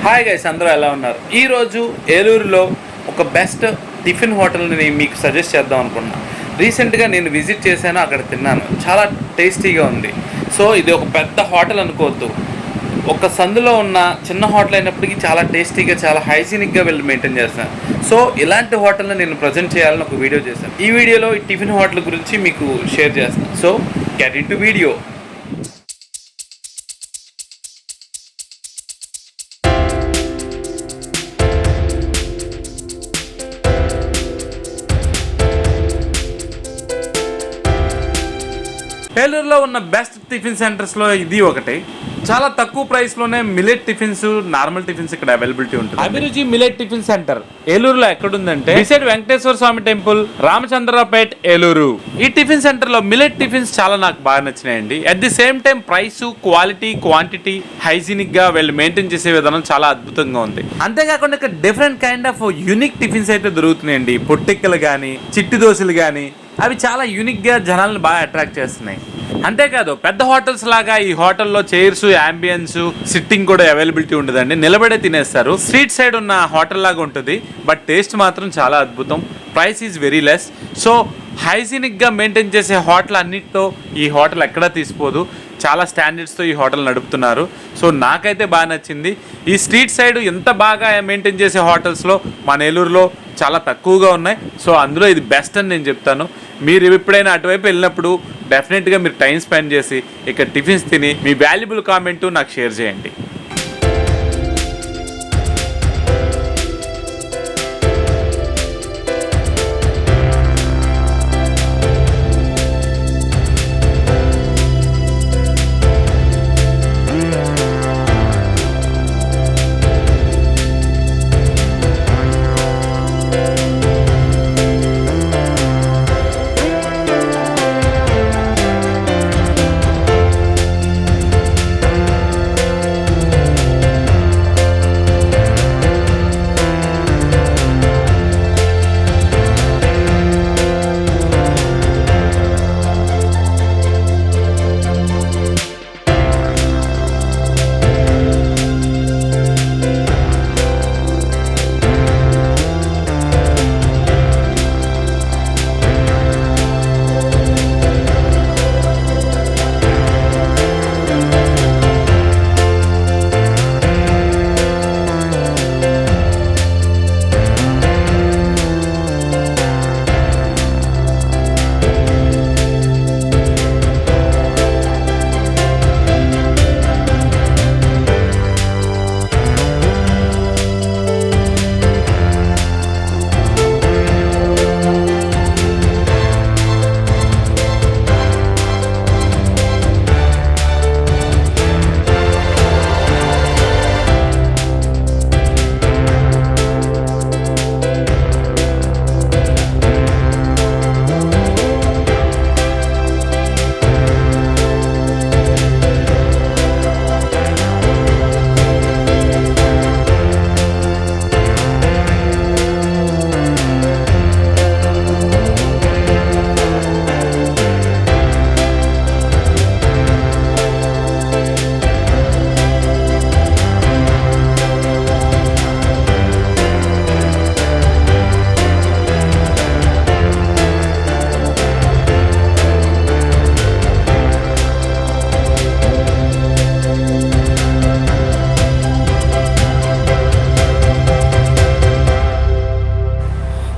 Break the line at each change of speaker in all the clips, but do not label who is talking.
Hi guys, అందరూ ఎలా ఉన్నారు? ఈరోజు ఏలూరులో ఒక బెస్ట్ టిఫిన్ హోటల్ని మీకు సజెస్ట్ చేద్దాం అనుకున్నా. రీసెంట్గా నేను విజిట్ చేశాను, అక్కడ తిన్నాను, చాలా టేస్టీగా ఉంది. సో ఇది ఒక పెద్ద హోటల్ అనుకోవద్దు, ఒక సందులో ఉన్న చిన్న హోటల్ అయినప్పటికీ చాలా టేస్టీగా, చాలా హైజీనిక్గా వెళ్ళి మెయింటైన్ చేస్తాను. సో ఇలాంటి హోటల్ని నేను ప్రజెంట్ చేయాలని ఒక వీడియో చేశాను. ఈ వీడియోలో ఈ టిఫిన్ హోటల్ గురించి మీకు షేర్ చేస్తాను. So get into video. ఏలూరులో ఉన్న బెస్ట్ టిఫిన్ సెంటర్స్లో ఇది ఒకటి. చాలా తక్కువ ప్రైస్లోనే మిలెట్ టిఫిన్స్, నార్మల్ టిఫిన్స్ ఇక్కడ అవైలబిలిటీ ఉంటుంది. అభిరుచి మిలెట్ టిఫిన్ సెంటర్ ఏలూరులో ఎక్కడుందంటే బిసైడ్ వెంకటేశ్వర స్వామి టెంపుల్, రామచంద్రరావుపేట్, ఏలూరు. ఈ టిఫిన్ సెంటర్లో మిలెట్ టిఫిన్స్ చాలా నాకు బాగా నచ్చినాయండి. At the same time price, quality, quantity, హైజీనిక్గా వీళ్ళు మెయింటైన్ చేసే విధానం చాలా అద్భుతంగా ఉంది. అంతేకాకుండా ఇక్కడ different kind of unique tiffins అయితే దొరుకుతున్నాయండి. పొట్టిక్కలు కానీ, చిట్టి దోశలు కానీ, అవి చాలా యూనిక్గా జనాలను బాగా అట్రాక్ట్ చేస్తున్నాయి. అంతేకాదు పెద్ద హోటల్స్ లాగా ఈ హోటల్లో చైర్స్, అంబియన్స్, సిట్టింగ్ కూడా అవైలబిలిటీ ఉండదండి. నిలబడే తినేస్తారు. స్ట్రీట్ సైడ్ ఉన్న హోటల్ లాగా ఉంటుంది, బట్ టేస్ట్ మాత్రం చాలా అద్భుతం. Price is very less. So హైజీనిక్గా మెయింటైన్ చేసే హోటల్ అన్నిటితో ఈ హోటల్ ఎక్కడా తీసిపోదు. చాలా స్టాండర్డ్స్తో ఈ హోటల్ నడుపుతున్నారు. సో నాకైతే బాగా నచ్చింది. ఈ స్ట్రీట్ సైడ్ ఎంత బాగా మెయింటైన్ చేసే హోటల్స్లో మన ఏలూరులో చాలా తక్కువగా ఉన్నాయి. సో అందులో ఇది బెస్ట్ అని నేను చెప్తాను. మీరు ఎప్పుడైనా అటువైపు వెళ్ళినప్పుడు డెఫినెట్గా మీరు టైం స్పెండ్ చేసి ఇక్కడ టిఫిన్స్ తిని మీ వాల్యుబుల్ కామెంటు నాకు షేర్ చేయండి.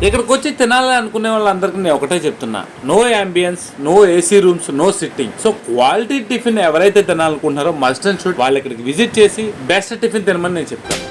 ఇక్కడికి వచ్చి తినాలని అనుకునే వాళ్ళందరికీ నేను ఒకటే చెప్తున్నా, no ambience, no AC rooms, no sitting. So quality tiffin ఎవరైతే తినాలనుకుంటున్నారో మస్ట్ అండ్ షుడ్ వాళ్ళు ఇక్కడికి విజిట్ చేసి బెస్ట్ టిఫిన్ తినమని నేను చెప్తాను.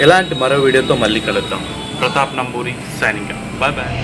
ఇలాంటి మరో వీడియోతో మళ్ళీ కలుద్దాం. Pratap Namburi signing. Bye bye.